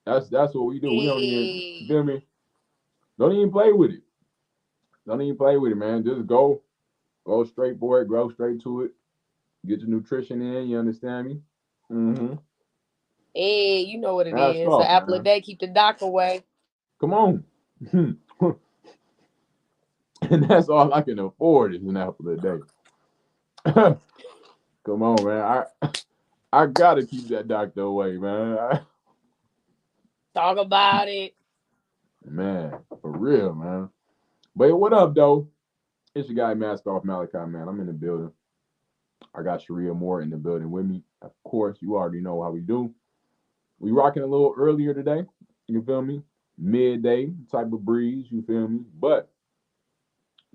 That's what we do. We don't even, you Hey, feel me? Don't even play with it. Don't even play with it, man. Just go straight for it, go straight to it. Get your nutrition in. You understand me? Mm-hmm. hey, you know what it Ask is. An off, apple a man. day keep the doc away. Come on. And that's all I can afford is an apple a day. Come on, man. I gotta keep that doctor away, man. Talk about it. Man, for real, man. But what up, though? It's your guy, Mask Off Malachi, man. I'm in the building. I got Sharia Moore in the building with me. Of course, you already know how we do. We rocking a little earlier today. You feel me? Midday type of breeze. You feel me? But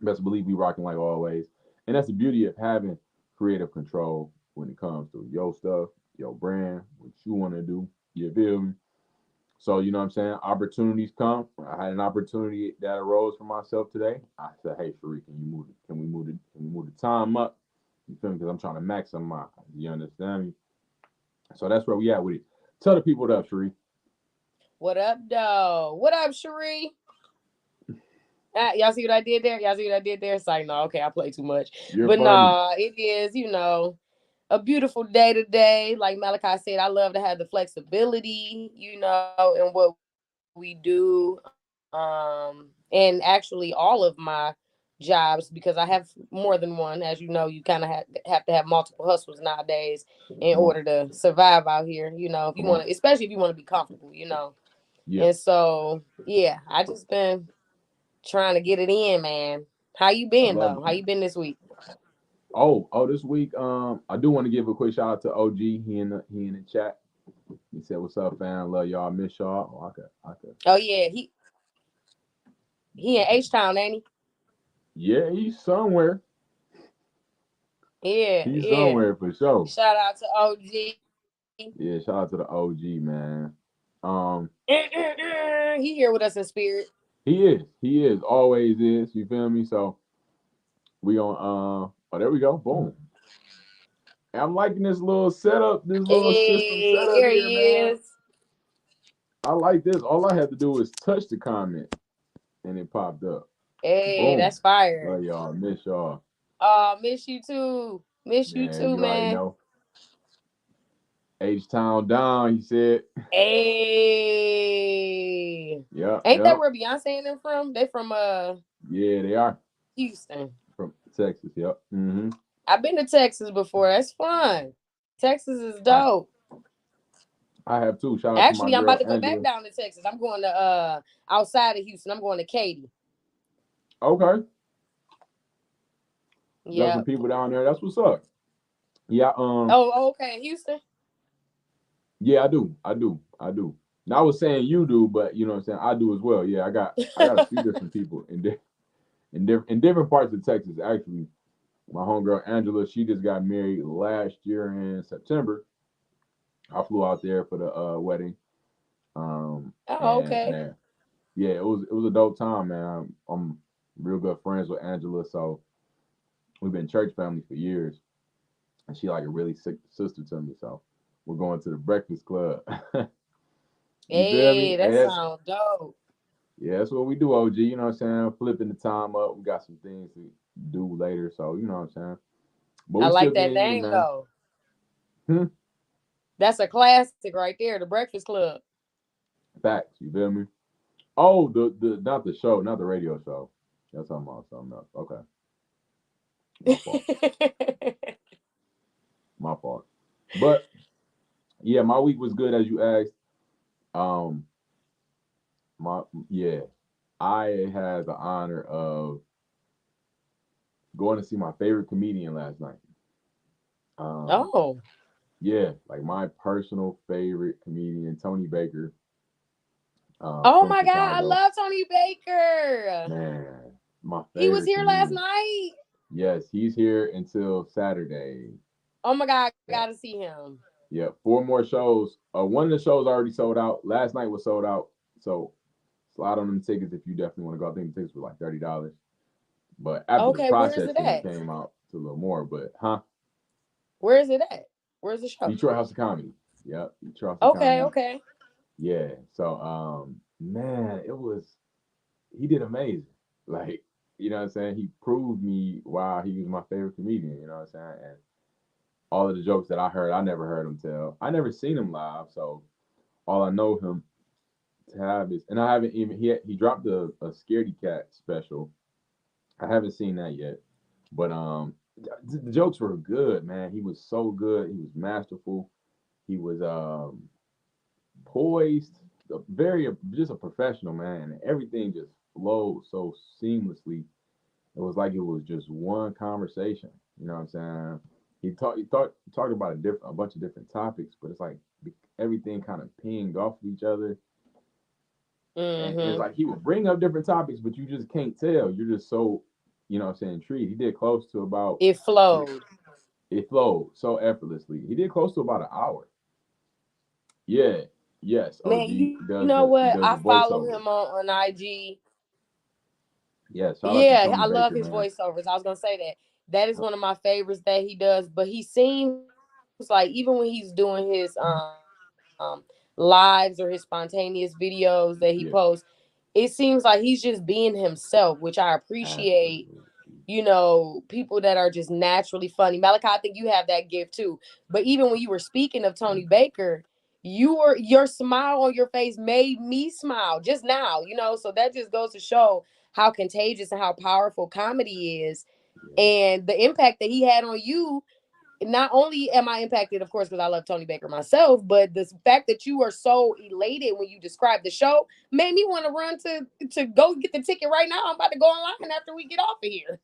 best believe we rocking like always. And that's the beauty of having creative control when it comes to your stuff, your brand, what you want to do. You feel me? So you know what I'm saying? Opportunities come. I had an opportunity that arose for myself today. I said, "Hey, Sharif, can you move it? Can we move the time up? You feel me? Because I'm trying to maximize. You understand me? So that's where we at with it. Tell the people what up, Sharif. What up, though? What up, Cherie? Y'all see what I did there? Y'all see what I did there? It's like, no, okay, I play too much. You're But funny. nah, it is, a beautiful day today. Like Malachi said, I love to have the flexibility, in what we do. And actually all of my jobs, because I have more than one. As you know, you kind of have to have multiple hustles nowadays in Come order on. to survive out here, if you Come want on. to, especially if you want to be comfortable. Yeah. And so, yeah, I just been trying to get it in, man. How you I been love though? it, How man. you been this week? This week, I do want to give a quick shout out to OG. He in the chat. He said, "What's up, fam? Love y'all. Miss y'all." Oh, I could. Oh yeah, he in H Town, ain't he? Yeah, he's somewhere. Yeah, He's yeah. somewhere for sure. Shout out to OG. Yeah, shout out to the OG, man. Um, He here with us in spirit. he is, always is. You feel me? So we on. Oh, there we go. Boom. I'm liking this little setup, this little system Hey, setup there here, he man. is. I like this. All I had to do was touch the comment and it popped up. Hey, Boom. that's fire. Love y'all. Miss y'all. Miss you too. Miss you Man, too, you already man. know. H Town down, he said. Hey. Yep, Ain't that yep. where Beyonce and them from? They from Yeah, they are Houston. from Texas. Yep. Mm-hmm. I've been to Texas before. That's fun. Texas is I dope. I have too. Shout out to my Actually, I'm about girl to go back Angela. down to Texas. I'm going to outside of Houston. I'm going to Katy. Okay. Got some Yep. people down there. That's what's up. Yeah, Oh, okay. Houston. yeah, I do. I do. I do. Now I was saying you do, but you know what I'm saying? I do as well. Yeah, I got a few different people in different parts of Texas actually. My homegirl Angela, she just got married last year in September. I flew out there for the wedding. Oh, And okay. man, yeah, it was a dope time, man. I'm real good friends with Angela, so we've been church family for years, and she like a really sick sister to me. So we're going to the Breakfast Club. You feel me? Hey, Hey, that sounds dope. that's what we do, OG. You know what I'm saying? Flipping the time up. We got some things to do later, so you know what I'm saying. But I we still like that getting in, name man. though. Hmm? That's a classic right there. The Breakfast Club. Facts. You feel me? Oh, the not the show, not the radio show. That's talking about something else. Okay, my fault. My fault. But yeah, my week was good as you asked. Um, my yeah, I had the honor of going to see my favorite comedian last night. Um, Oh. yeah, like my personal favorite comedian, Tony Baker, Oh from my God, I Chicago. love Tony Baker. Man, my He was favorite here last comedian. night. Yes, he's here until Saturday. Oh my God, I Yeah, gotta see him. yeah. Four more shows. One of the shows already sold out. Last night was sold out. So slide on them tickets if you definitely want to go. I think the tickets were like $30. But after the Okay, where is process it fee at? came out to a little more. But Where is it at? Where's the show? Detroit House of Comedy. Yep, Detroit House of Okay, Comedy. okay. Yeah. So man, he did amazing. Like, you know what I'm saying? He proved me why he was my favorite comedian, you know what I'm saying? And all of the jokes that I heard, I never heard him tell. I never seen him live, so all I know him to have is, and I haven't even he dropped a Scaredy Cat special. I haven't seen that yet, but the jokes were good, man. He was so good. He was masterful. He was poised, very just a professional man, and everything just flowed so seamlessly. It was like it was just one conversation. You know what I'm saying? He talked about a bunch of different topics, but it's like everything kind of pinged off of each other, and it's Mm-hmm. like he would bring up different topics, but you just can't tell. You're just so, you know what I'm saying, intrigued. He did close to about It flowed. it flowed so effortlessly. He did close to about an hour. Yeah, yes, Man, OG you know he what? does the I follow voiceovers. him on IG. Yeah, shout out to Yeah, Tony I love Baker, his man. voiceovers. I was gonna say that. That is one of my favorites that he does. But he seems like even when he's doing his lives or his spontaneous videos that he posts, Yeah, it seems like he's just being himself, which I appreciate. absolutely. People that are just naturally funny. Malachi, I think you have that gift too. But even when you were speaking of Tony Baker, your smile on your face made me smile just now, so that just goes to show how contagious and how powerful comedy is, Yeah, and the impact that he had on you. Not only am I impacted, of course, because I love Tony Baker myself, but the fact that you are so elated when you describe the show made me want to run to go get the ticket right now. I'm about to go online after we get off of here.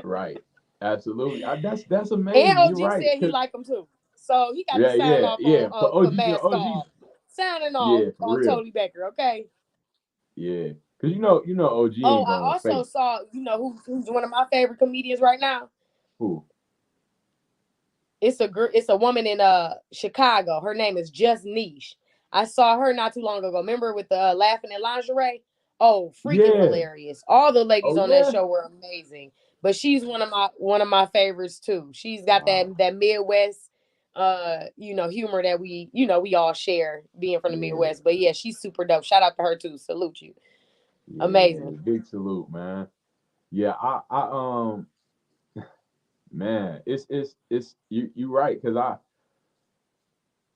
right. Absolutely. That's And amazing. You're OG right. said he like him too, so he got to Yeah, sign yeah, off yeah. For on OG, for you know, mask OG, off, signing off yeah, for on real. Tony Baker. Okay. Yeah, cause you know, OG Oh, ain't I gonna also fake saw who's one of my favorite comedians right now. who. It's a woman in Chicago. Her name is Just Niche. I saw her not too long ago. Remember with the laughing in lingerie? Oh, freaking Yeah. hilarious. All the ladies Oh on that yeah. show were amazing. But she's one of my favorites too. She's got Wow. that Midwest humor that we all share being from the Yeah. Midwest. But yeah, she's super dope. Shout out to her too. Salute you. Yeah. Amazing. Big salute, man. Yeah. Man, it's you right, cause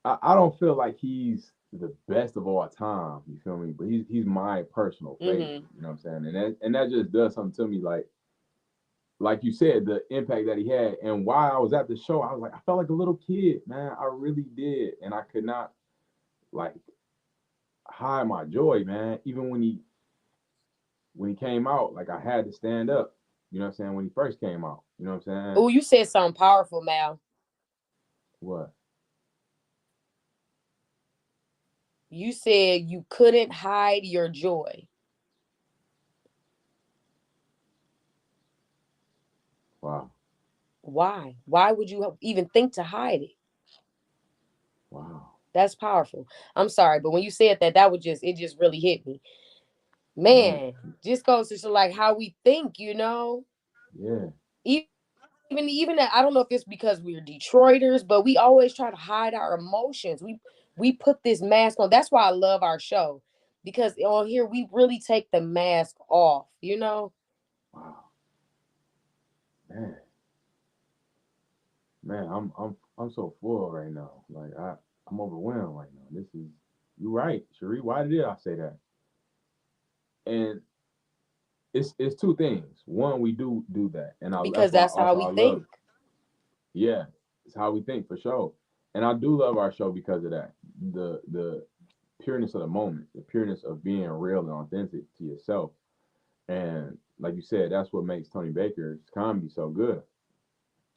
I don't feel like he's the best of all time. You feel me? But he's my personal favorite. Hmm. You know what I'm saying? And that just does something to me, like you said, the impact that he had. And while I was at the show, I was like, I felt like a little kid, man. I really did, and I could not like hide my joy, man. Even when he came out, like I had to stand up. You know what I'm saying? When he first came out, you know what I'm saying? Oh, you said something powerful, Mal. What? You said you couldn't hide your joy. Wow, Why? Why would you even think to hide it? wow, That's powerful. I'm sorry, but when you said that, it just really hit me. man, Man, just goes to show like how we think, yeah, Even that, I don't know if it's because we're Detroiters, but we always try to hide our emotions. We put this mask on. That's why I love our show. Because on here we really take the mask off. wow, man, man. I'm so full right now. Like I'm overwhelmed right now. This is you're right, Cherie. Why did I say that? And it's two things. One, we do that, and that's Because why that's how also we I love. think. Yeah, it's how we think for sure. And I do love our show because of that. The pureness of the moment, the pureness of being real and authentic to yourself. And like you said, that's what makes Tony Baker's comedy so good.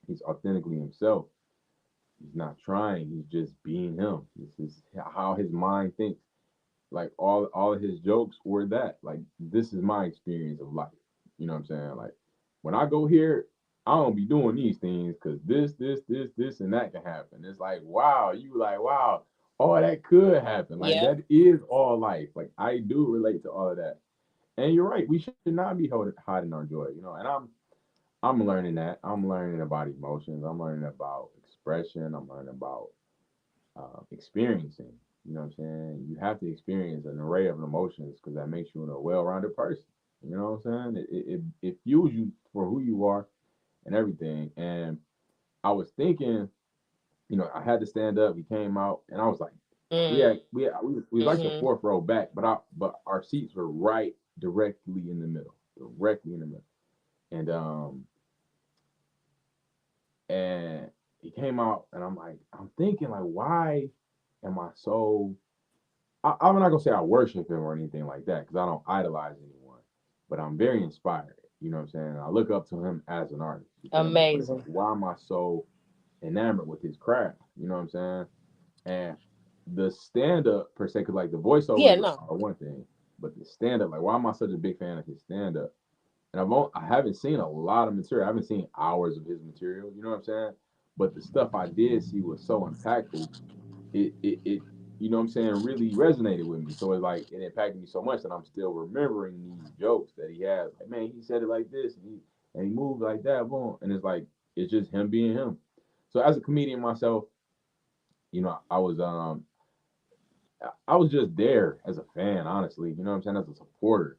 He's authentically himself. He's not trying. He's just being him. This is how his mind thinks. Like all of his jokes were that. Like this is my experience of life. You know what I'm saying? Like when I go here, I don't be doing these things because this, and that can happen. It's like wow, you like wow, all that could happen. Like Yep. that is all life. Like I do relate to all of that. And you're right. We should not be hiding our joy. And I'm learning that. I'm learning about emotions. I'm learning about expression. I'm learning about experiencing. You know what I'm saying? You have to experience an array of emotions because that makes you a well-rounded person. You know what I'm saying? It fuels you for who you are and everything. And I was thinking, I had to stand up. He came out, and I was like, we was like the Mm-hmm. fourth row back, but our seats were right directly in the middle, directly in the middle. And and he came out, and I'm thinking like, why am I so? I'm not gonna say I worship him or anything like that because I don't idolize anyone, but I'm very inspired. You know what I'm saying? I look up to him as an artist. You feel me? But it's like, Amazing. why am I so enamored with his craft? You know what I'm saying? And the stand up per se, because like the Yeah, voiceovers no. are one thing, but the stand up, like, why am I such a big fan of his stand up? And I haven't seen a lot of material. I haven't seen hours of his material. You know what I'm saying? But the stuff I did see was so impactful. It you know what I'm saying, really resonated with me. So it's like it impacted me so much that I'm still remembering these jokes that he has. Like, man, he said it like this, and he moved like that, boom. And it's like it's just him being him. So as a comedian myself, I was just there as a fan, honestly. You know what I'm saying? As a supporter,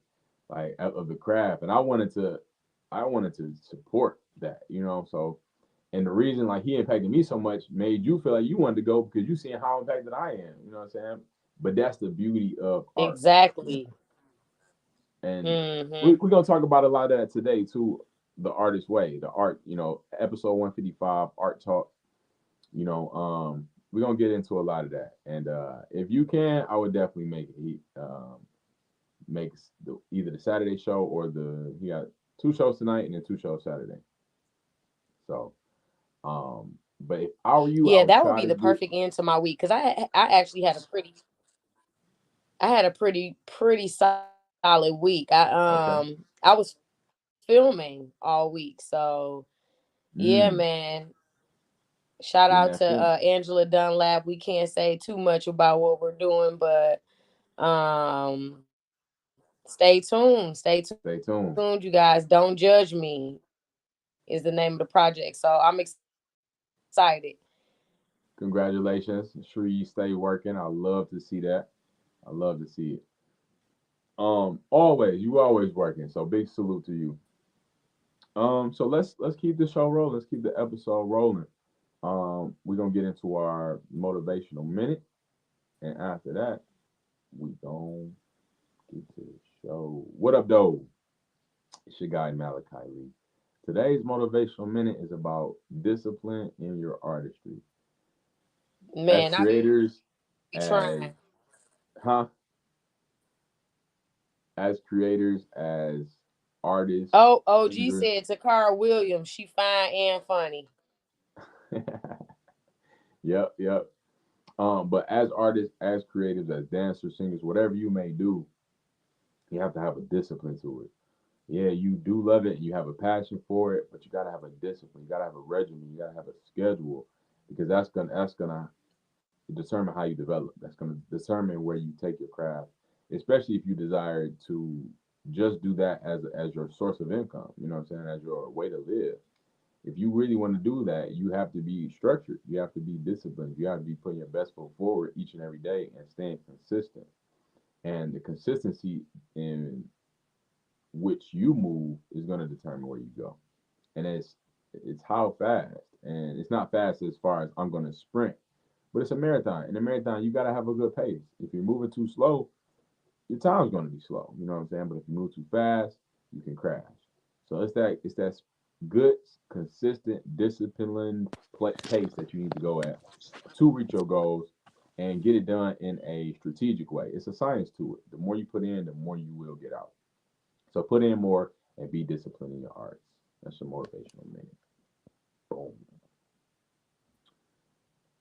like of the craft, and I wanted to support that. So and the reason like he impacted me so much made you feel like you wanted to go because you seen how impacted I am. You know what I'm saying? But that's the beauty of art, Exactly. and Mm-hmm. we're gonna talk about a lot of that today too. The artist way, the art. Episode 155, art talk. We're gonna get into a lot of that, and if you can, I would definitely make it. Makes either the Saturday show or he got two shows tonight and then two shows Saturday. So, but if I were you, I Yeah, would that would try be to the get. perfect end to my week because I actually had a pretty solid week. Okay. I was filming all week, so yeah, Mm, man. Shout getting out that to film. Angela Dunlap. We can't say too much about what we're doing, but stay tuned. Stay tuned, you Stay guys. tuned. Don't Judge Me is the name of the project. So I'm excited. Congratulations. Sure you stay working. I love to see that. I love to see it. Always, you always working. So big salute to you. So let's keep the show rolling. Let's keep the episode rolling. We're gonna get into our motivational minute, and after that, we gonna get to the show. What up, though? It's your guy Malachi Lee. Today's motivational minute is about discipline in your artistry. As Man, I be creators, trying. as huh? As creators, as artists, Oh, OG singers. said Takara Williams, she fine and funny. Yep, yep. But as artists, as creatives, as dancers, singers, whatever you may do, you have to have a discipline to it. Yeah, you do love it and you have a passion for it, but you gotta have a discipline. You gotta have a regimen. You gotta have a schedule because that's gonna determine how you develop. That's gonna determine where you take your craft, especially if you desire to just do that as your source of income. You know what I'm saying? As your way to live. If you really want to do that, you have to be structured. You have to be disciplined. You have to be putting your best foot forward each and every day and staying consistent. And the consistency in which you move is going to determine where you go. And it's how fast. And it's not fast as far as I'm going to sprint, but it's a marathon. In a marathon, you got to have a good pace. If you're moving too slow, your time's going to be slow. You know what I'm saying? But if you move too fast, you can crash. So it's that good, consistent, disciplined pace that you need to go at to reach your goals and get it done in a strategic way. It's a science to it. The more you put in, the more you will get out. So put in more and be disciplined in your arts. That's your motivational minute. Boom.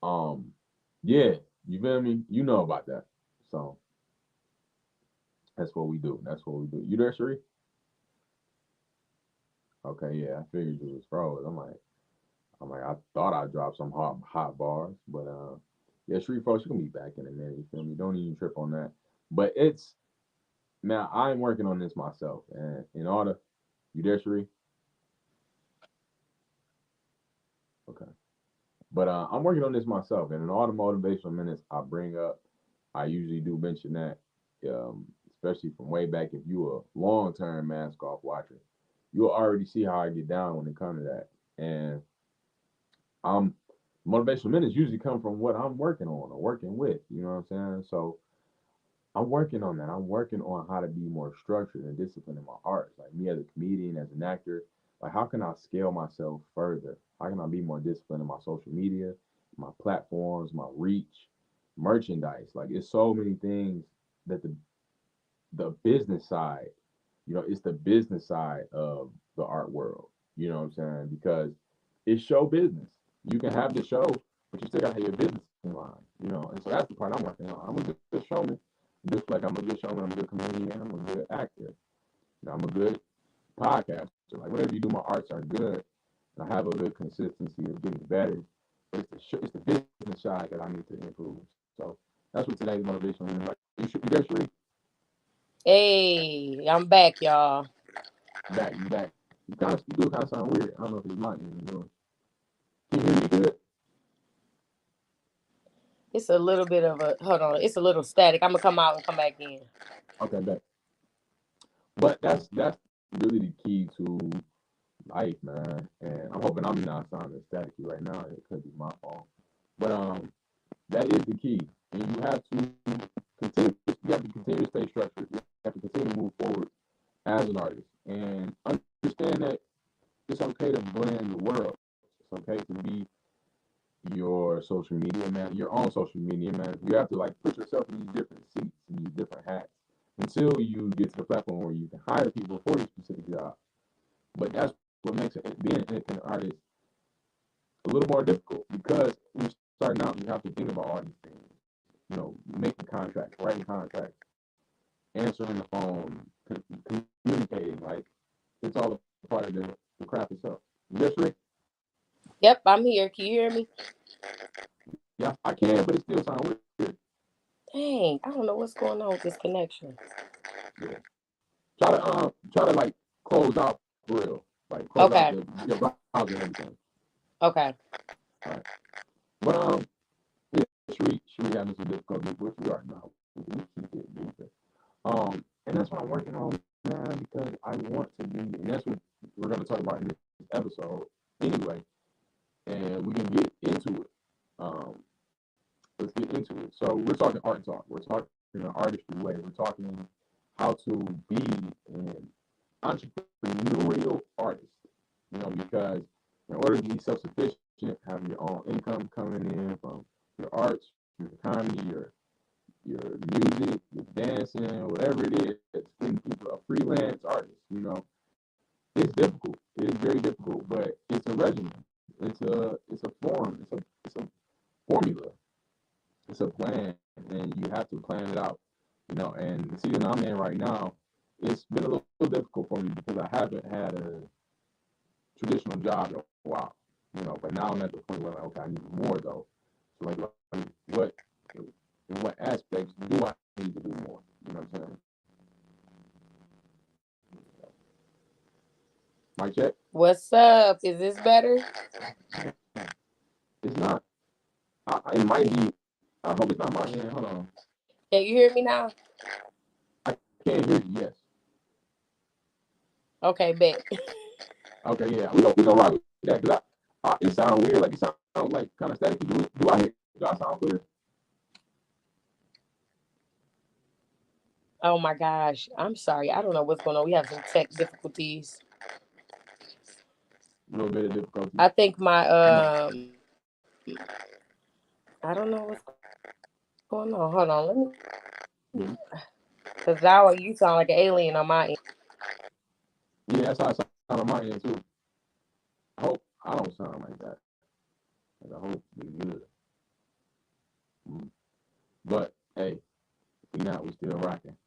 Um, yeah, you feel me? You know about that. So that's what we do. That's what we do. You there, Sheree? Okay, yeah, I figured you was froze. I'm like, I thought I dropped some hot bars, but yeah, Sheree froze. She gonna be back in a minute. You feel me? Don't even trip on that. But it's man, I'm working on this myself, and in order, you there, Sheree? Okay. But I'm working on this myself, and in all the motivational minutes I bring up, I usually do mention that, especially from way back. If you a long term mask off watcher, you'll already see how I get down when it comes to that. And I'm motivational minutes usually come from what I'm working on or working with. You know what I'm saying? So I'm working on that. I'm working on how to be more structured and disciplined in my art. Like me as a comedian, as an actor, like how can I scale myself further? How can I be more disciplined in my social media, my platforms, my reach, merchandise? Like it's so many things that the business side, it's the business side of the art world. You know what I'm saying? Because it's show business. You can have the show, but you still gotta have your business in line. And so that's the part I'm working on. I'm a good showman, just like I'm a good showman. I'm a good comedian. I'm a good actor. I'm a good podcaster. Like whatever you do, my arts are good. And I have a good consistency of getting better. But it's the business side that I need to improve. So that's what today's motivation is. Like you there, Sheree? Hey, I'm back, y'all. Back, you back. You do kind of sound weird. I don't know if it's my end. Can you hear me good? It's a little bit of a hold on. It's a little static. I'm gonna come out and come back in. Okay, back. But that's really the key to life, man. And I'm hoping I'm not sounding staticky right now. It could be my fault. But that is the key. And you have to continue. You have to continue to stay structured. You have to continue to move forward as an artist, and understand that it's okay to blend the world. It's okay to be your social media man, your own social media man. You have to like put yourself in these different seats and these different hats until you get to the platform where you can hire people for your specific job. But that's what makes being an independent artist a little more difficult because when you're starting out, you have to think about all these things. Making contracts, writing contracts, answering the phone, communicating. Like it's all a part of the craft itself. Yes, Rick? Yep, I'm here. Can you hear me? Yeah, I can, but it still sounds weird. Dang, I don't know what's going on with this connection. Yeah. Try to like close out for real. Like close out Okay, your browser and everything. okay. All right. But yeah, Sheree having some difficulty, which we are now. We keep it moving. And that's what I'm working on, man, because I want to be, and that's what we're gonna talk about in this episode anyway. And we can get into it. Um, let's get into it. So we're talking art talk. We're talking in an artistry way. We're talking how to be an entrepreneurial artist. Because in order to be self-sufficient, have your own income coming in from your arts, your comedy, your music, your dancing, whatever it is, being people a freelance artist, it's difficult. It is very difficult, but it's a regimen. It's a form. It's a formula. It's a plan, and you have to plan it out. And the season I'm in right now, it's been a little difficult for me because I haven't had a traditional job in a while. But now I'm at the point where like, okay, I need more though. So like, what in what aspects do I need to do more? You know what I'm saying? Mic check. What's up? Is this better? It's not. It might be. I hope it's not my end. Hold on. Can you hear me now? I can't hear you. Yes. Okay, bet. Okay. Yeah. We don't rock with that because it sounds weird. Like it sounds like kind of static. Do I hear? Do I sound clear? Oh my gosh. I'm sorry. I don't know what's going on. We have some tech difficulties. A little bit of difficulty. I think my I don't know what's going on. Hold on. Let me Yeah. because now you sound like an alien on my end. Yeah. That's how I sound on my end too. I hope I don't sound like that. Like, I hope we good. Mm. But hey, we not. We still rocking.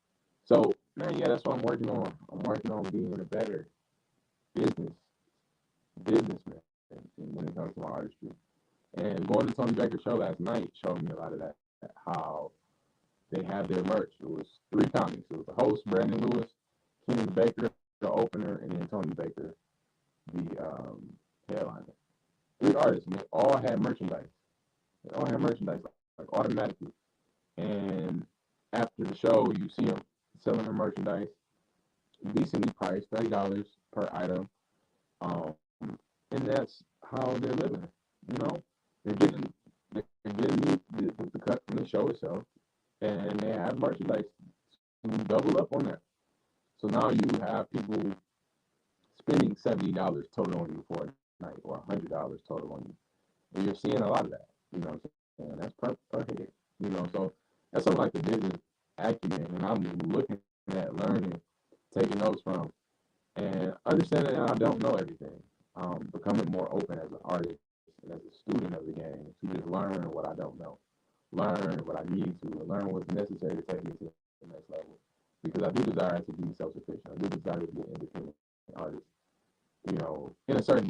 So man, yeah, that's what I'm working on. I'm working on being a better business businessman when it comes to my artistry. And going to Tony Baker's show last night showed me a lot of that. How they have their merch. It was three comics. It was the host, Brandon Lewis, Kenny Baker, the opener, and then Tony Baker, the headliner. Three artists, and they all had merchandise. They all had merchandise like automatically. And after the show, you see them selling their merchandise, decently priced, $30 per item. Um, and that's how they're living. You know, they're getting the cut from the show itself, and they have merchandise to double up on that. So now you have people spending $70 total on you for a night, or $100 total on you, and you're seeing a lot of that. You know what I'm saying? That's per head. You know, so that's something like the business acumen, and I'm looking at learning, taking notes from, and understanding that I don't know everything. Becoming more open as an artist and as a student of the game to just learn what I don't know, learn what I need to, and learn what's necessary to take me to the next level. Because I do desire to be self-sufficient. I do desire to be an independent artist. In a certain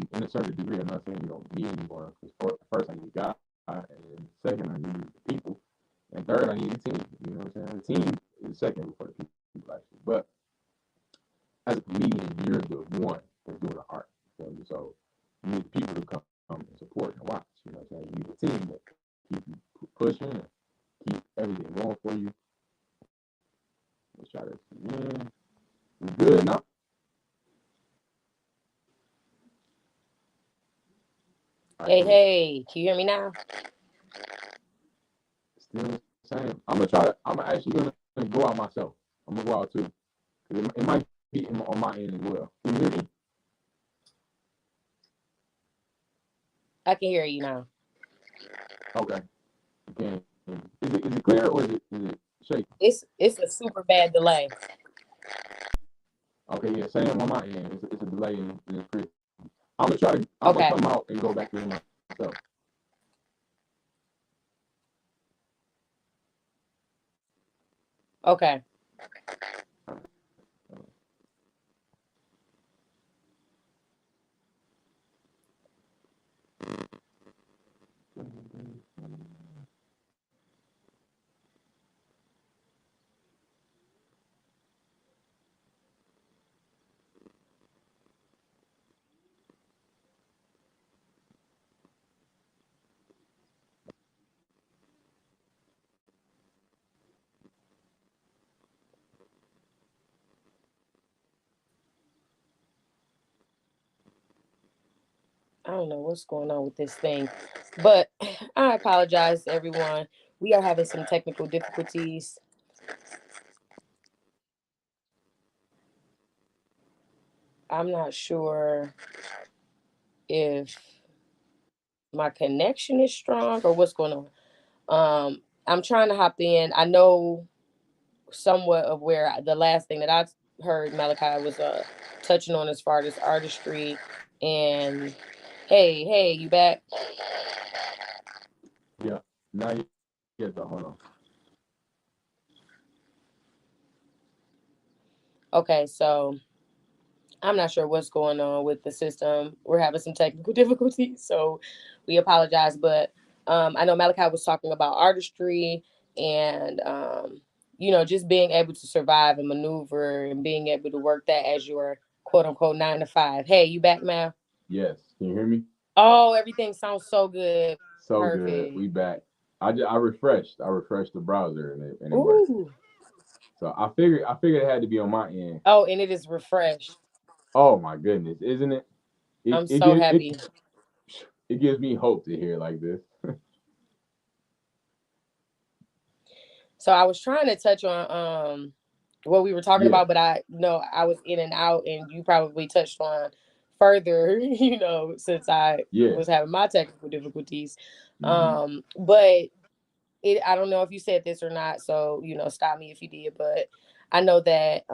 degree. I'm not saying you don't need anyone. Because first I need God, and second I need the people, and third I need a team. You know what I'm saying? The team is second before the people actually. But as a comedian, you're the one that's doing the art. You feel me? So you need people to come and support and watch. You know what I'm saying? You need a team that keep you pushing and keep everything going for you. Let's try this again. We good now? All right, cool. Hey, hey, can you hear me now? Still the same. I'm actually gonna go out myself. I'm gonna go out too. 'Cause it might be on my end as well. Can you hear me? I can hear you now. Okay. Okay. Is it clear or is it shaky? It's a super bad delay. Okay, yeah, same on my end. It's a delay and it's pretty. I'm gonna come Okay, out and go back in myself. okay. I don't know what's going on with this thing, but I apologize to everyone. We are having some technical difficulties. I'm not sure if my connection is strong or what's going on. I'm trying to hop in. I know somewhat of where the last thing that I heard Malachi was touching on as far as artistry and hey, hey, you back? Yeah. Now you get the hold on. Okay, so I'm not sure what's going on with the system. We're having some technical difficulties, so we apologize. But I know Malachi was talking about artistry and just being able to survive and maneuver and being able to work that as your quote unquote 9 to 5. Hey, you back, man? Yes. Can you hear me? Oh, everything sounds so good. So good. Perfect. We back. I refreshed. I refreshed the browser and it worked. Ooh. So I figured it had to be on my end. Oh, and it is refreshed. Oh my goodness, isn't it? It I'm it so gives it happy. it gives me hope to hear like this. So I was trying to touch on what we were talking Yeah. about, but I know I was in and out, and you probably touched on further, since I Yeah. was having my technical difficulties. Hmm. But I don't know if you said this or not, so stop me if you did. But I know that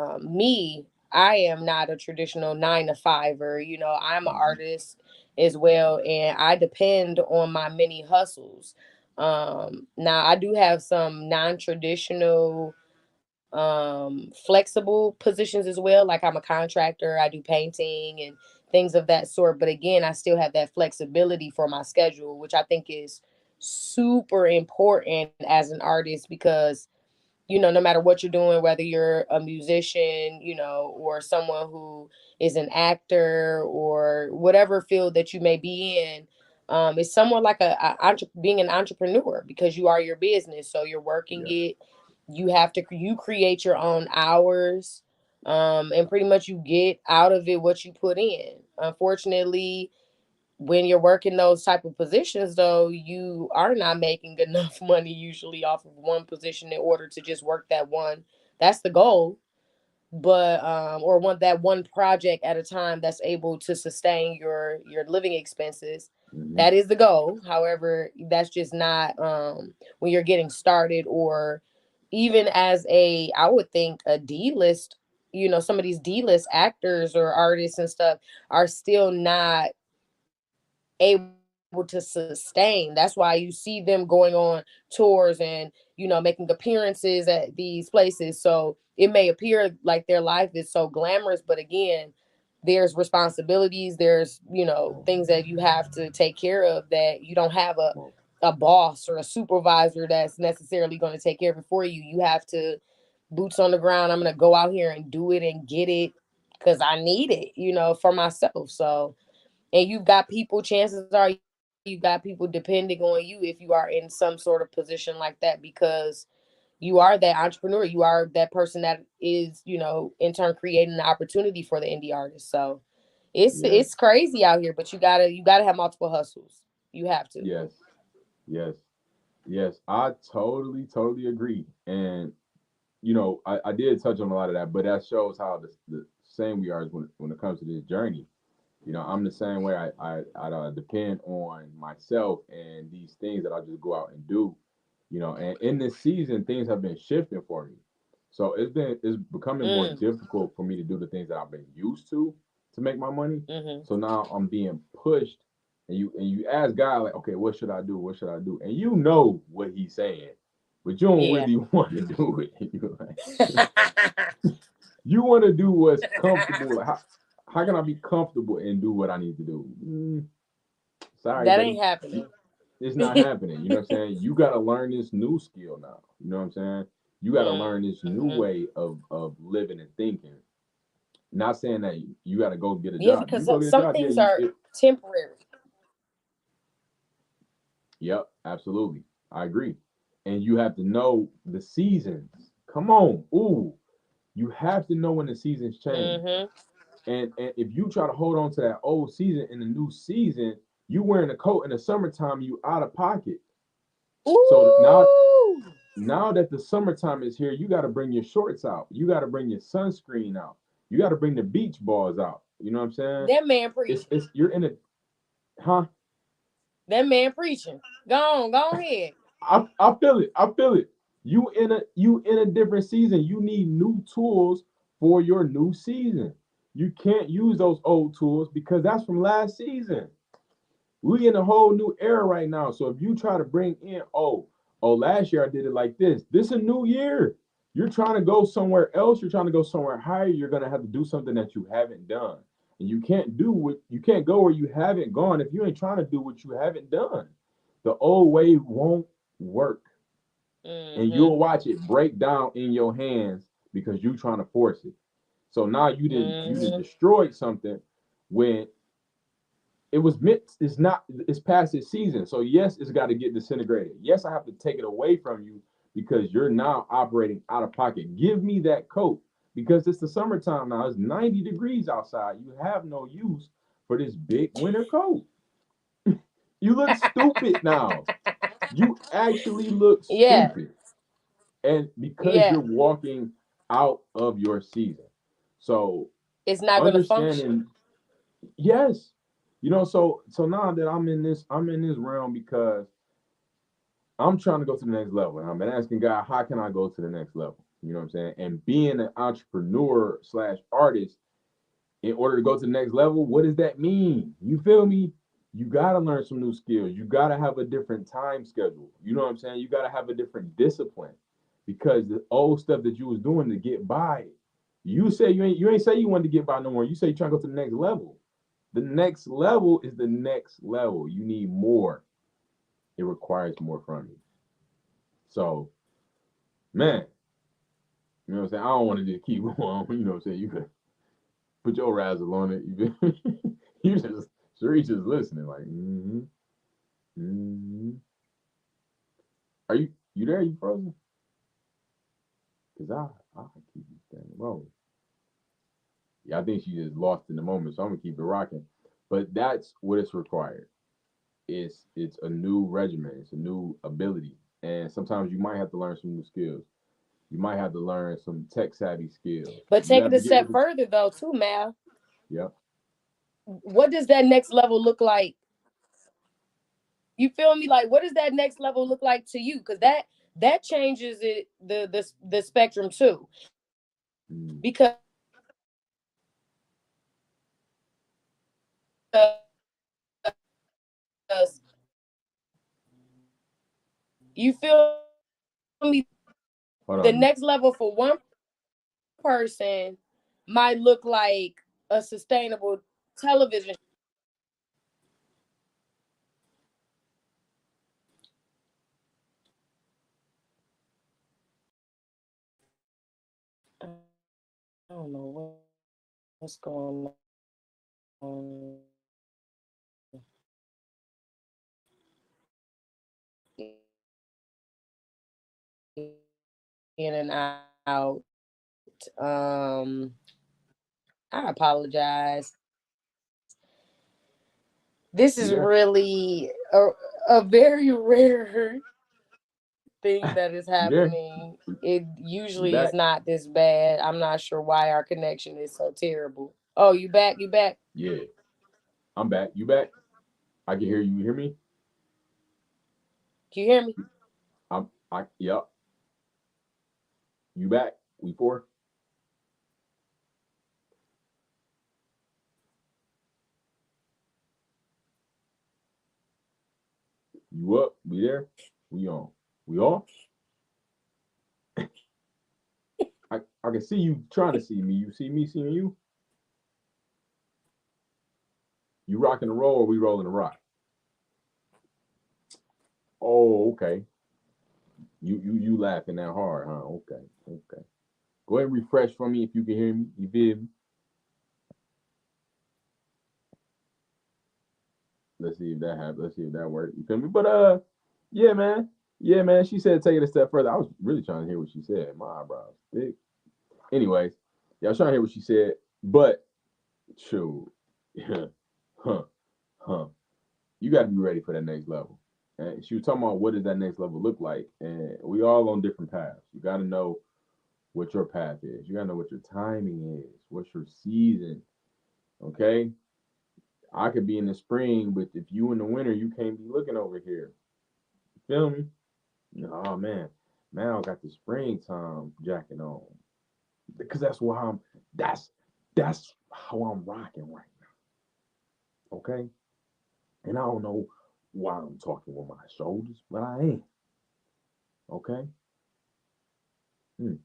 I am not a traditional 9 to 5er. I'm an Hmm. artist as well, and I depend on my many hustles. Now I do have some non-traditional flexible positions as well. Like I'm a contractor, I do painting and things of that sort. But again, I still have that flexibility for my schedule, which I think is super important as an artist because no matter what you're doing, whether you're a musician, or someone who is an actor or whatever field that you may be in, It's somewhat like being an entrepreneur, because you are your business, so you're working Yeah. it. You create your own hours, and pretty much you get out of it what you put in. Unfortunately, when you're working those type of positions, though, you are not making enough money usually off of one position in order to just work that one. That's the goal, but or one project at a time that's able to sustain your living expenses. Hmm. That is the goal. However, that's just not when you're getting started, or even as I would think a D-list, some of these D-list actors or artists and stuff are still not able to sustain. That's why you see them going on tours and making appearances at these places. So it may appear like their life is so glamorous, but again, there's responsibilities, there's things that you have to take care of, that you don't have a boss or a supervisor that's necessarily going to take care of it for you. You have to boots on the ground. I'm going to go out here and do it and get it because I need it, for myself. So, and you've got people, chances are you've got people depending on you if you are in some sort of position like that, because you are that entrepreneur, you are that person that is, in turn creating the opportunity for the indie artist. So Yes. it's crazy out here, but you gotta have multiple hustles. You have to. Yes. Yes. Yes. I totally agree. And I did touch on a lot of that, but that shows how the same we are when it comes to this journey. I'm the same way. I depend on myself and these things that I just go out and do. And in this season, things have been shifting for me. So it's becoming more Mm, difficult for me to do the things that I've been used to make my money. mm-hmm. So now I'm being pushed, and you ask God like, okay, what should I do? What should I do? And you know what He's saying, but you don't Yeah. really want to do it. You're like, you want to do what's comfortable. Like, how can I be comfortable and do what I need to do? Sorry, That buddy. ain't happening. It's not happening. You know what I'm saying? You got to learn this new skill now. You know what I'm saying? You got to learn this new Mm-hmm. way of living and thinking. Not saying that you got to go get a Yeah, job. You because go get a some job. Yeah, things are temporary. yep, absolutely. I agree. And you have to know the seasons. Come on. Ooh, you have to know when the seasons change. Mm-hmm. And if you try to hold on to that old season in the new season, you wearing a coat in the summertime, you out of pocket. So Ooh, now that the summertime is here, you got to bring your shorts out. You got to bring your sunscreen out. You got to bring the beach balls out. You know what I'm saying? that man preaching. It's you're in a huh? That man preaching. Go ahead. I feel it. I feel it. You in a different season. You need new tools for your new season. You can't use those old tools because that's from last season. We in a whole new era right now. So if you try to bring in, last year I did it like this. This is a new year. You're trying to go somewhere else. You're trying to go somewhere higher. You're gonna have to do something that you haven't done, and you can't go where you haven't gone if you ain't trying to do what you haven't done. The old way won't work, and Mm-hmm. you'll watch it break down in your hands because you trying to force it. So now you didn't Mm-hmm. destroyed something when it was meant it's past its season. So yes, it's got to get disintegrated. Yes, I have to take it away from you because you're now operating out of pocket. Give me that coat because it's the summertime now. It's 90 degrees outside. You have no use for this big winter coat. You look stupid now. You actually look Yeah. stupid. And because you're Yeah. walking out of your season. So It's not gonna function. understanding, yes. So now that I'm in this realm because I'm trying to go to the next level. And I've been asking God, how can I go to the next level? You know what I'm saying? And being an entrepreneur slash artist, in order to go to the next level, what does that mean? You feel me? You gotta learn some new skills. You gotta have a different time schedule. You know what I'm saying? You gotta have a different discipline because the old stuff that you was doing to get by, you say you ain't say you wanted to get by no more. You say you're trying to go to the next level. The next level is the next level. You need more. It requires more from you. So, man, you know what I'm saying? I don't want to just keep going. You know what I'm saying? You could put your razzle on it. You just Sharice just listening, like, mm-hmm. Hmm. Are you there? You frozen? Cause I keep this thing rolling. Yeah, I think she just lost in the moment, so I'm gonna keep it rocking. But that's what it's required. It's a new regimen. It's a new ability, and sometimes you might have to learn some new skills. You might have to learn some tech savvy skills. But You take it have a to get step with the further though, too, Mal. yep. What does that next level look like? You feel me? Like, what does that next level look like to you? Because that changes it the spectrum too. Mm, Because you feel me? hold The on. next level for one person might look like a sustainable television. I don't know what's going on in and out. I apologize. This You is there? really a very rare thing that is You there? happening. It You usually is back? not this bad. I'm not sure why our connection is so terrible. Oh, you back? You back? Yeah, I'm back. You back? I can hear you. You hear me? Can you hear me? I yep. You back? We four? You up? We there? We on? We off? I can see you trying to see me. You see me seeing you? You rocking the roll or we rolling the rock? Oh, okay. You laughing that hard, huh? Okay, okay. Go ahead and refresh for me if you can hear me. You feel me? Let's see if that happens. Let's see if that works. You feel me? But yeah, man. Yeah, man. She said take it a step further. I was really trying to hear what she said. My eyebrows thick. Anyways, yeah, I was trying to hear what she said. But true. Yeah. Huh. Huh. You got to be ready for that next level. And she was talking about what does that next level look like, and we all on different paths. You got to know what your path is. You got to know what your timing is. What's your season? Okay. I could be in the spring, but if you in the winter, you can't be looking over here. You feel me? Oh man, man, I got the springtime jacket on because that's why I'm. That's that's how I'm rocking right now. Okay, and I don't know why I'm talking with my shoulders, but I am. Okay. Mm.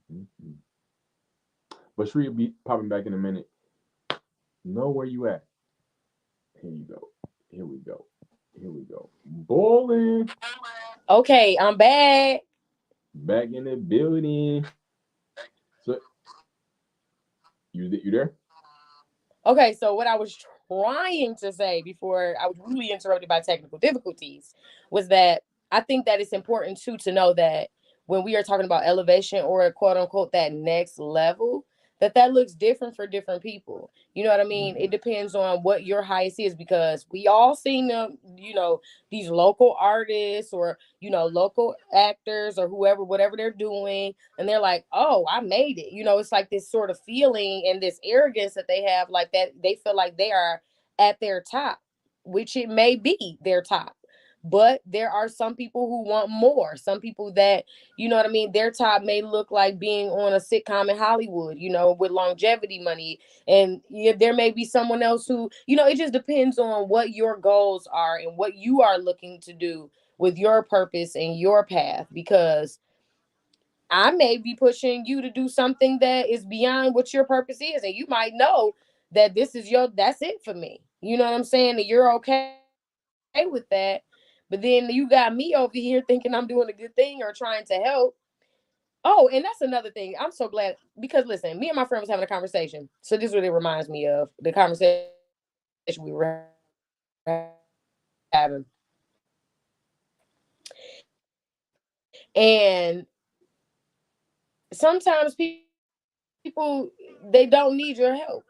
But Shree will be popping back in a minute. Know where you at? Here you go. Here we go. Here we go. Bowling Okay, I'm back. back in the building. So you there? Okay, so what I was trying to say before I was really interrupted by technical difficulties was that I think that it's important too to know that when we are talking about elevation or quote unquote that next level, that looks different for different people. You know what I mean? Mm-hmm. It depends on what your highest is because we all seen them, these local artists or local actors or whoever, whatever they're doing, and they're like, oh, I made it. It's like this sort of feeling and this arrogance that they have, like that they feel like they are at their top, which it may be their top. But there are some people who want more. Some people that, you know what I mean, their top may look like being on a sitcom in Hollywood, with longevity money. And yeah, there may be someone else who, it just depends on what your goals are and what you are looking to do with your purpose and your path. Because I may be pushing you to do something that is beyond what your purpose is. And you might know that that's it for me. You know what I'm saying? That you're okay with that. But then you got me over here thinking I'm doing a good thing or trying to help. Oh, and that's another thing. I'm so glad because listen, me and my friend was having a conversation. So this is what it reminds me of the conversation we were having. And sometimes people, they don't need your help.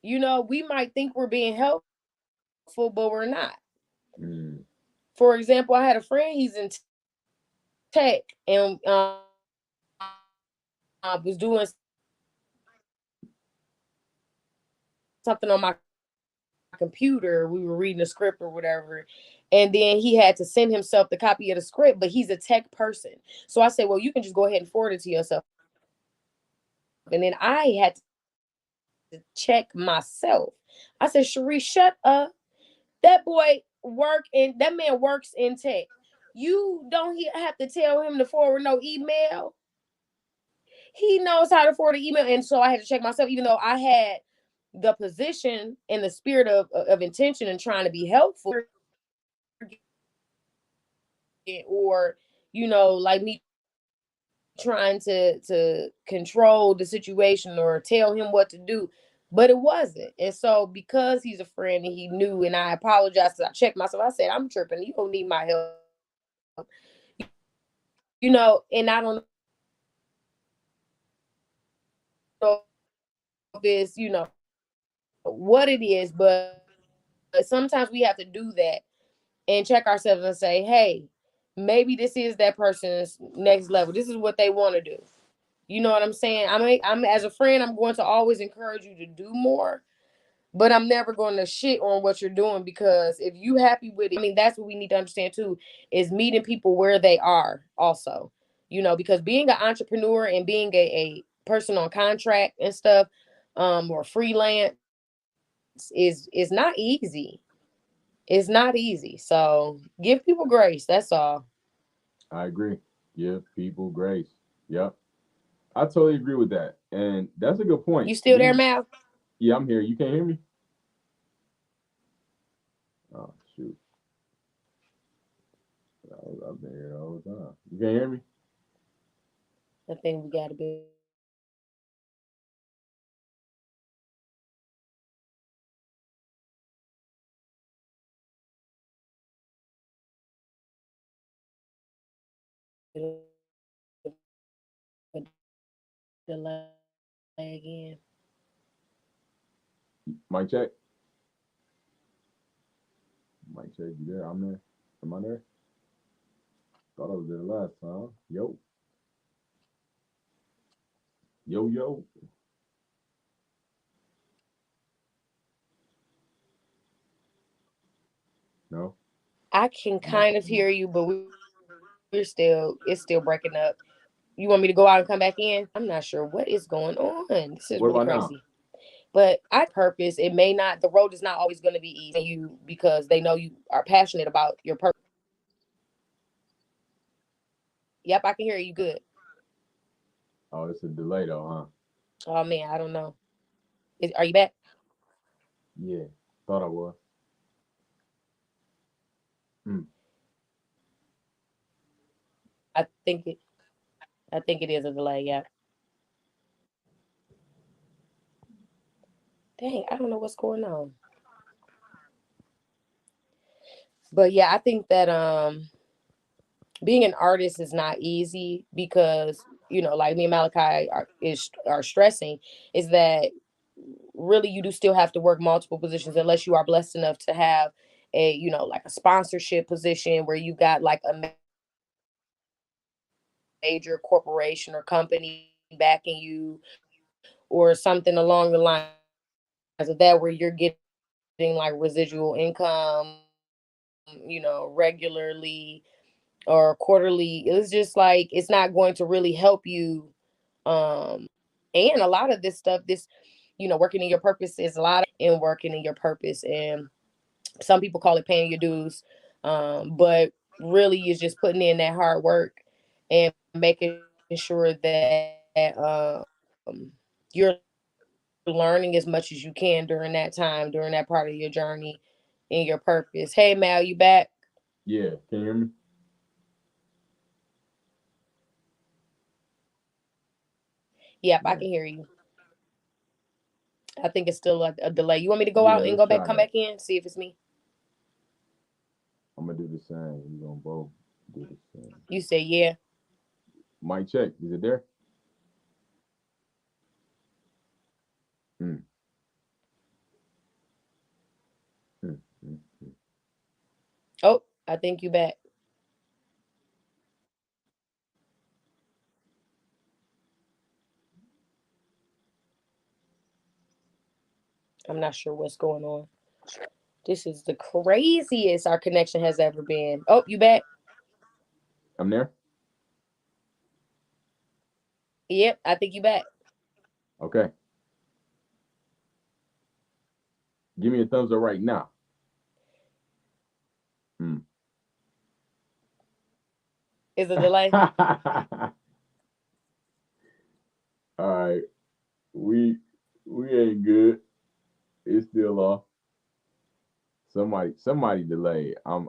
We might think we're being helpful, but we're not. Mm. For example, I had a friend, he's in tech, and was doing something on my computer. We were reading a script or whatever. And then he had to send himself the copy of the script, but he's a tech person. So I said, well, you can just go ahead and forward it to yourself. And then I had to check myself. I said, Cherie, shut up. That man works in tech. You don't have to tell him to forward no email. He knows how to forward an email. And so I had to check myself, even though I had the position and the spirit of intention and trying to be helpful, or like me trying to control the situation or tell him what to do, but it wasn't. And so because he's a friend and he knew, and I apologized, I checked myself, I said, I'm tripping, you don't need my help. And I don't know if it's what it is, but sometimes we have to do that and check ourselves and say, hey, maybe this is that person's next level, this is what they want to do. You know what I'm saying? I'm as a friend, I'm going to always encourage you to do more, but I'm never going to shit on what you're doing, because if you happy with it, I mean, that's what we need to understand too, is meeting people where they are also. Because being an entrepreneur and being a person on contract and stuff, or freelance is not easy. It's not easy. So give people grace. That's all. I agree. Give people grace. Yep. I totally agree with that. And that's a good point. You still there, Mal? Yeah, I'm here. You can't hear me? Oh, shoot. I've been here all the time. You can't hear me? I think we got to be. Delay again. Mic check. Mic check. You there? I'm there. Am I there? Thought I was there last time. Yo. Yo, yo. No? I can No. kind of hear you, but it's still breaking up. You want me to go out and come back in? I'm not sure what is going on. This is What really about now? crazy. But I purpose, it may not, the road is not always going to be easy you, because they know you are passionate about your purpose. Yep, I can hear you good. Oh, it's a delay though, huh? Oh man, I don't know. Are you back? Yeah. Thought I was. Hmm. I think it. I think it is a delay. Yeah. Dang, I don't know what's going on. But yeah, I think that being an artist is not easy, because like me and Malachi are stressing, is that really you do still have to work multiple positions, unless you are blessed enough to have a like a sponsorship position where you got like a major corporation or company backing you, or something along the lines of that, where you're getting like residual income, regularly or quarterly. It's just like it's not going to really help you. And a lot of this stuff, this working in your purpose, is a lot in working in your purpose, and some people call it paying your dues, but really is just putting in that hard work and making sure that you're learning as much as you can during that time, during that part of your journey in your purpose. Hey Mal, you back? Yeah. Can you hear me? Yep, I Yeah. can hear you. I think it's still a delay. You want me to go Yeah, out and let's go back, try come that. back in, see if it's me? I'm gonna do the same. We're gonna both Do the same. You say yeah. Mic check. Is it there? Mm, mm, mm, mm. Oh, I think you back. I'm not sure what's going on. This is the craziest our connection has ever been. Oh, you back? I'm there. Yep, I think you back. Okay. Give me a thumbs up right now. Mm. Is a delay? All right. We we ain't good. It's still off. Somebody delayed. I'm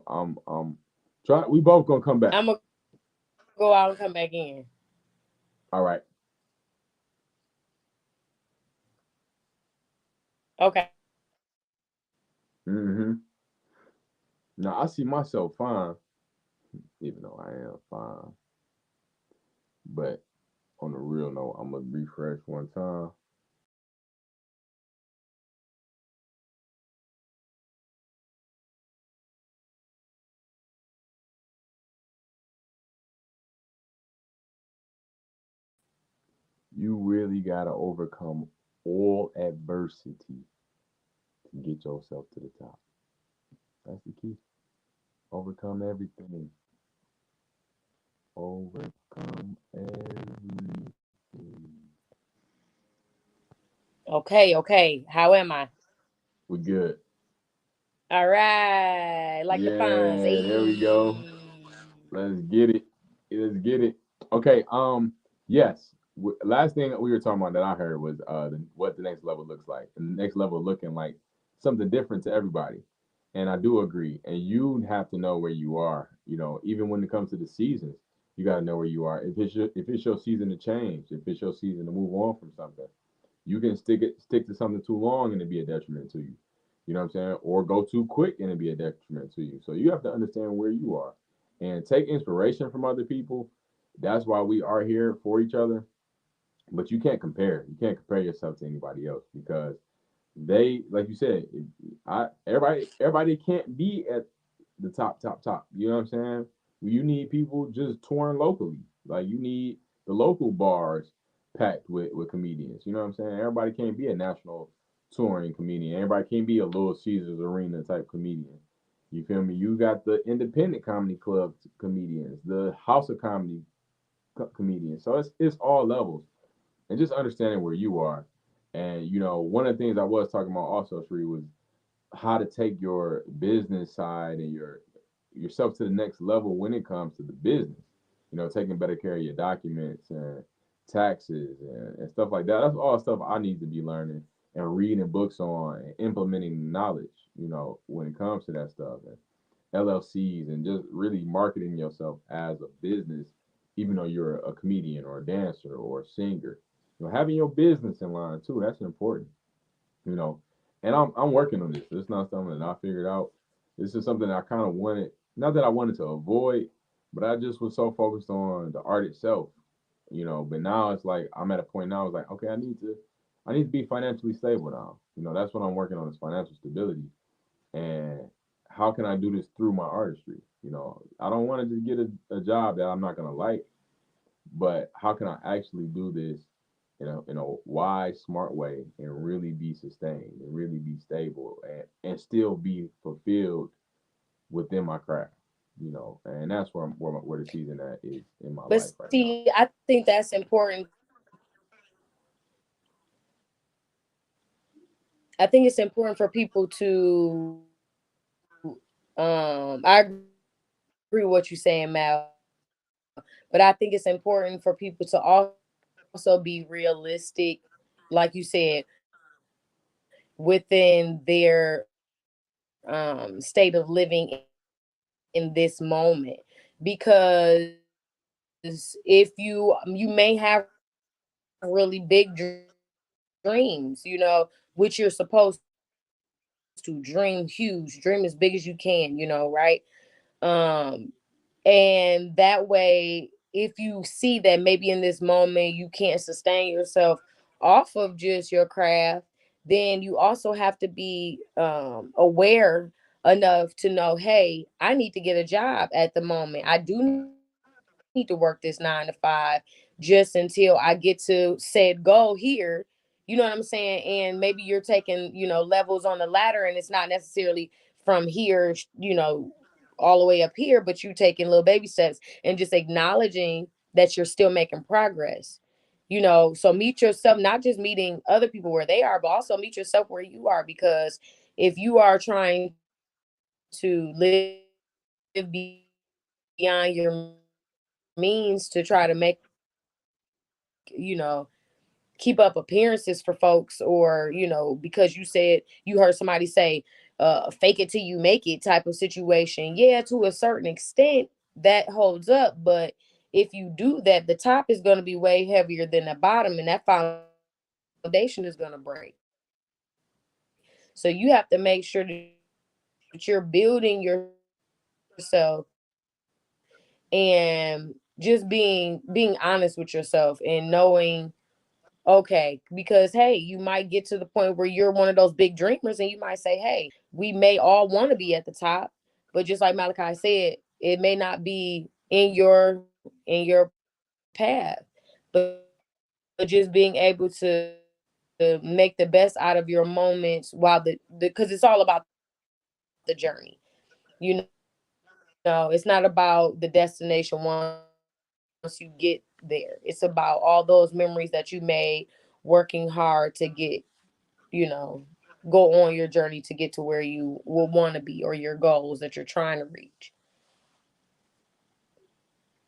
try we both gonna come back. I'm gonna go out and come back in. All right. Okay. Mm-hmm. Now I see myself fine, even though I am fine. But on the real note, I'm gonna refresh one time. You really gotta overcome all adversity to get yourself to the top. That's the key. Overcome everything. Overcome everything. Okay, okay. How am I? We good. All right. Like the fines. Yeah, there we go. Ayy. Let's get it. Let's get it. Okay. Yes. Last thing we were talking about that I heard was what the next level looks like. And the next level looking like something different to everybody. And I do agree. And you have to know where you are. You know, even when it comes to the seasons, you got to know where you are. If it's your season to change, if it's your season to move on from something, you can stick to something too long and it be a detriment to you. You know what I'm saying? Or go too quick and it be a detriment to you. So you have to understand where you are and take inspiration from other people. That's why we are here for each other. But you can't compare. You can't compare yourself to anybody else because they, like you said, everybody can't be at the top. You know what I'm saying? You need people just touring locally. Like you need the local bars packed with comedians. You know what I'm saying? Everybody can't be a national touring comedian. Everybody can't be a Little Caesars Arena type comedian. You feel me? You got the independent comedy club comedians, the House of Comedy comedians. So it's all levels and just understanding where you are. And you know, one of the things I was talking about also, Sri, was how to take your business side and yourself to the next level when it comes to the business. You know, taking better care of your documents and taxes and stuff like that. That's all stuff I need to be learning and reading books on and implementing knowledge, you know, when it comes to that stuff. And LLCs and just really marketing yourself as a business, even though you're a comedian or a dancer or a singer. You know, having your business in line too, that's important. You know, and I'm working on this. It's not something that I figured out. This is something that I kind of wanted, not that I wanted to avoid, but I just was so focused on the art itself, you know. But now it's like I'm at a point now. It's like, okay, I need to be financially stable now. You know, that's what I'm working on is financial stability, and how can I do this through my artistry? You know, I don't want to just get a job that I'm not gonna like, but how can I actually do this in a wise, smart way and really be sustained and really be stable and still be fulfilled within my craft, you know, and that's where the season that is in my But life right now. see, I think that's important. I think it's important for people to I agree with what you're saying, Mal. But I think it's important for people to also be realistic, like you said, within their state of living in this moment. Because if you may have really big dreams, you know, which you're supposed to dream huge, dream as big as you can, you know, right? Um, And that way, if you see that maybe in this moment you can't sustain yourself off of just your craft, then you also have to be aware enough to know, hey, I need to get a job at the moment. I do need to work this 9 to 5 just until I get to said goal here. You know what I'm saying? And maybe you're taking, levels on the ladder, and it's not necessarily from here, all the way up here, but you taking little baby steps and just acknowledging that you're still making progress. So meet yourself, not just meeting other people where they are, but also meet yourself where you are. Because if you are trying to live beyond your means to try to keep up appearances for folks, or because you said you heard somebody say fake it till you make it type of situation, yeah, to a certain extent that holds up. But if you do that, the top is going to be way heavier than the bottom, and that foundation is going to break. So you have to make sure that you're building yourself and just being honest with yourself, and knowing, okay, because hey, you might get to the point where you're one of those big dreamers and you might say, hey, we may all want to be at the top, but just like Malachi said, it may not be in your path. But just being able to make the best out of your moments while the because it's all about the journey. It's not about the destination once you get there. It's about all those memories that you made working hard to go on your journey to get to where you will want to be, or your goals that you're trying to reach.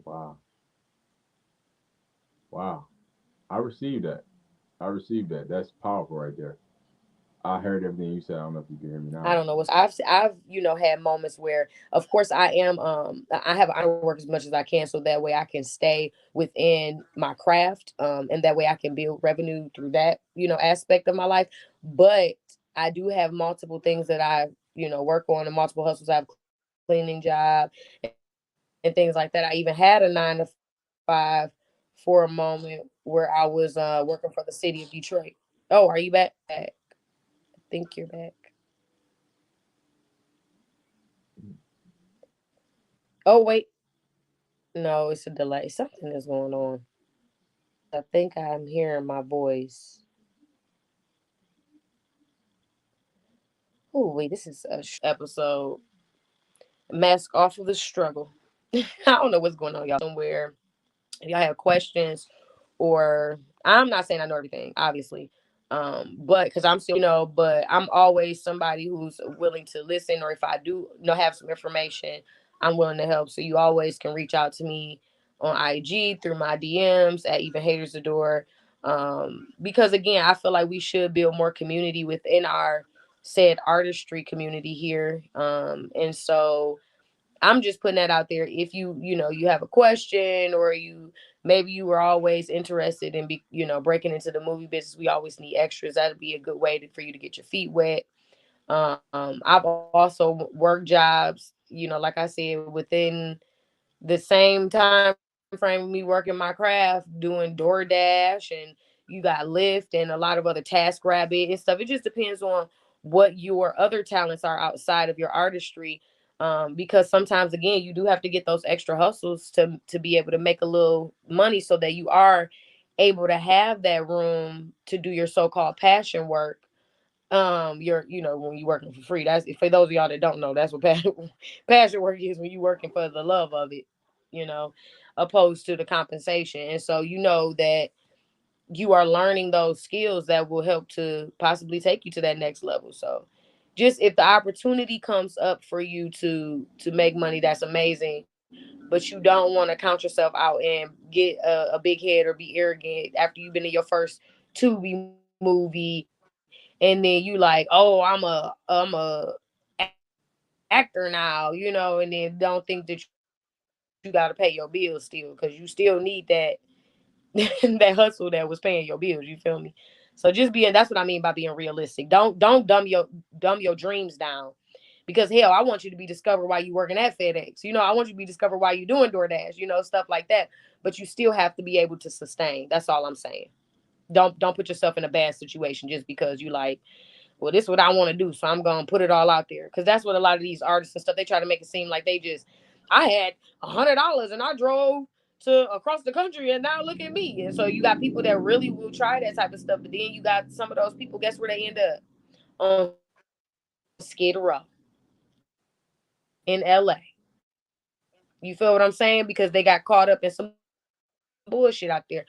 Wow. Wow. I received that. I received that. That's powerful right there. I heard everything you said. I don't know if you can hear me I now. don't know what's I've had moments where, of course, I work as much as I can, so that way I can stay within my craft, and that way I can build revenue through that aspect of my life. But I do have multiple things that I work on, and multiple hustles. I have cleaning job and things like that. I even had a 9 to 5 for a moment where I was working for the city of Detroit. Oh, are you back? I think you're back. Oh wait, no, it's a delay. Something is going on. I think I'm hearing my voice. Oh wait, this is a episode. Mask off of the struggle. I don't know what's going on, y'all. Somewhere, if y'all have questions, or I'm not saying I know everything, obviously, but because I'm still, but I'm always somebody who's willing to listen, or if I do have some information, I'm willing to help. So you always can reach out to me on IG through my DMs at Even Haters Adore. Because again, I feel like we should build more community within our said artistry community here. And so I'm just putting that out there. If you have a question, or maybe you were always interested in breaking into the movie business. We always need extras. That'd be a good way for you to get your feet wet. I've also worked jobs, like I said, within the same time frame of me working my craft, doing DoorDash, and you got Lyft and a lot of other Task Rabbit and stuff. It just depends on what your other talents are outside of your artistry. Because sometimes again, you do have to get those extra hustles to be able to make a little money, so that you are able to have that room to do your so-called passion work. You're when you're working for free. That's, for those of y'all that don't know, that's what passion work is, when you're working for the love of it, you know opposed to the compensation. And so that you are learning those skills that will help to possibly take you to that next level. So just, if the opportunity comes up for you to make money, that's amazing. But you don't want to count yourself out and get a big head or be arrogant after you've been in your first Tubi movie, and then you like, oh, I'm a actor now, and then don't think that you got to pay your bills still, because you still need that that hustle that was paying your bills. You feel me? So just being, that's what I mean by being realistic. Don't dumb your dreams down, Because hell, I want you to be discovered while you working at FedEx. I want you to be discovered while you doing DoorDash, stuff like that. But you still have to be able to sustain. That's all I'm saying. Don't put yourself in a bad situation just because you like, well, this is what I want to do, so I'm gonna put it all out there. Because that's what a lot of these artists and stuff, they try to make it seem like they just, I had $100 and I drove to across the country and now look at me. And so you got people that really will try that type of stuff, but then you got some of those people. Guess where they end up? On Skid Row in LA. You feel what I'm saying? Because they got caught up in some bullshit out there.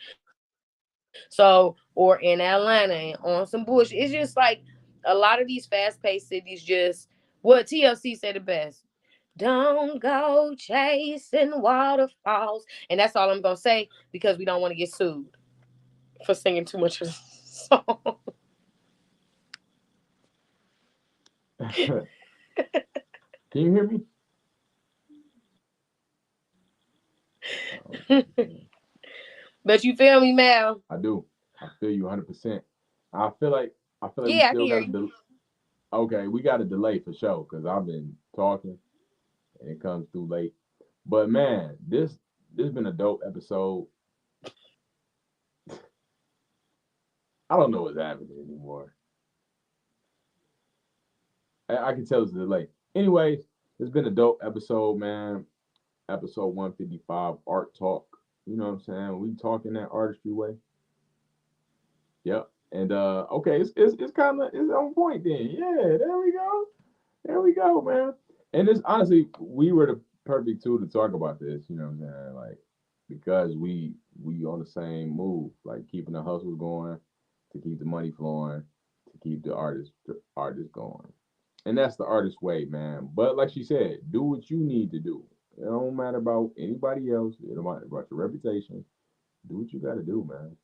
So, or in Atlanta on some bullshit. It's just like a lot of these fast paced cities just, what TLC said it best. Don't go chasing waterfalls. And that's all I'm going to say because we don't want to get sued for singing too much of the song. Can you hear me? But you feel me, Mal? I do. I feel you 100%. I feel like we Yeah, I can still hear got a you. okay. We got a delay for sure because I've been talking and it comes through late. But man, this been a dope episode. I don't know what's happening anymore. I can tell it's a delay. Anyways, it's been a dope episode, man. Episode 155, Art Talk. You know what I'm saying? We talking that artistry way. Yep. And okay, it's kind of it's on point then. Yeah, there we go. There we go, man. And it's honestly, we were the perfect tool to talk about this. You know what I'm saying? Like because we on the same move, like keeping the hustles going, to keep the money flowing, to keep the artist going. And that's the artist way, man. But like she said, do what you need to do. It don't matter about anybody else. It don't matter about your reputation. Do what you got to do, man.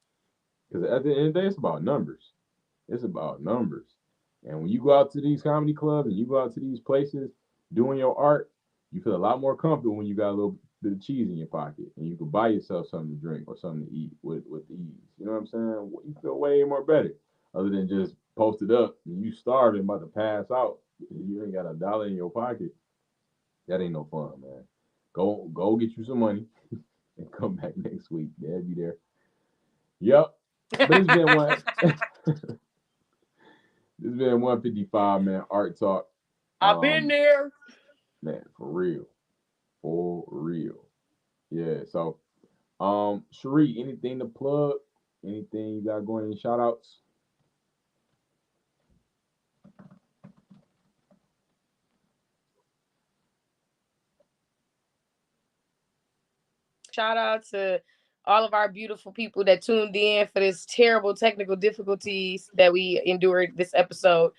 Because at the end of the day, it's about numbers. It's about numbers. And when you go out to these comedy clubs and you go out to these places doing your art, you feel a lot more comfortable when you got a little bit of cheese in your pocket and you can buy yourself something to drink or something to eat with ease. You know what I'm saying? You feel way more better other than just posted up and you starving about to pass out. You ain't got a dollar in your pocket. That ain't no fun, man. Go get you some money and come back next week. They'll be there. Yep. But it's been one. This been 155, man. Art talk. I've been Um, there. man, for real. For real. Yeah. So, Cherie, anything to plug? Anything you got going? Any shout outs? Shout out to all of our beautiful people that tuned in for this terrible technical difficulties that we endured this episode.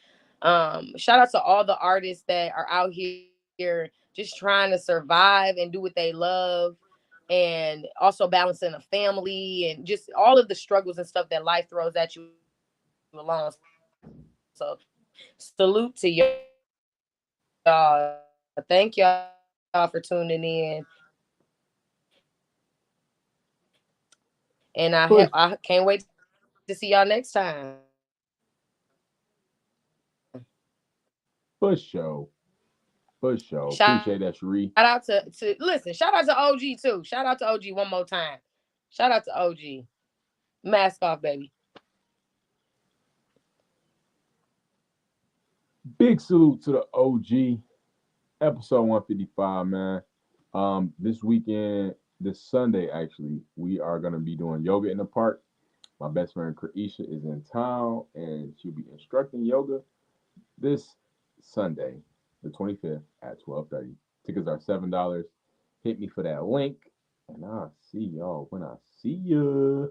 Shout out to all the artists that are out here just trying to survive and do what they love, and also balancing a family and just all of the struggles and stuff that life throws at you along. So salute to y'all. Thank y'all for tuning in. And Push. I can't wait to see y'all next time. Push show. Push show. Shout out Appreciate that, Cherie. listen, shout out to OG too. Shout out to OG one more time. Shout out to OG. Mask off, baby. Big salute to the OG. Episode 155, man. This weekend, this Sunday actually, we are gonna be doing yoga in the park. My best friend Kraisha is in town and she'll be instructing yoga this Sunday, the 25th at 12:30. Tickets are $7. Hit me for that link, and I'll see y'all when I see ya.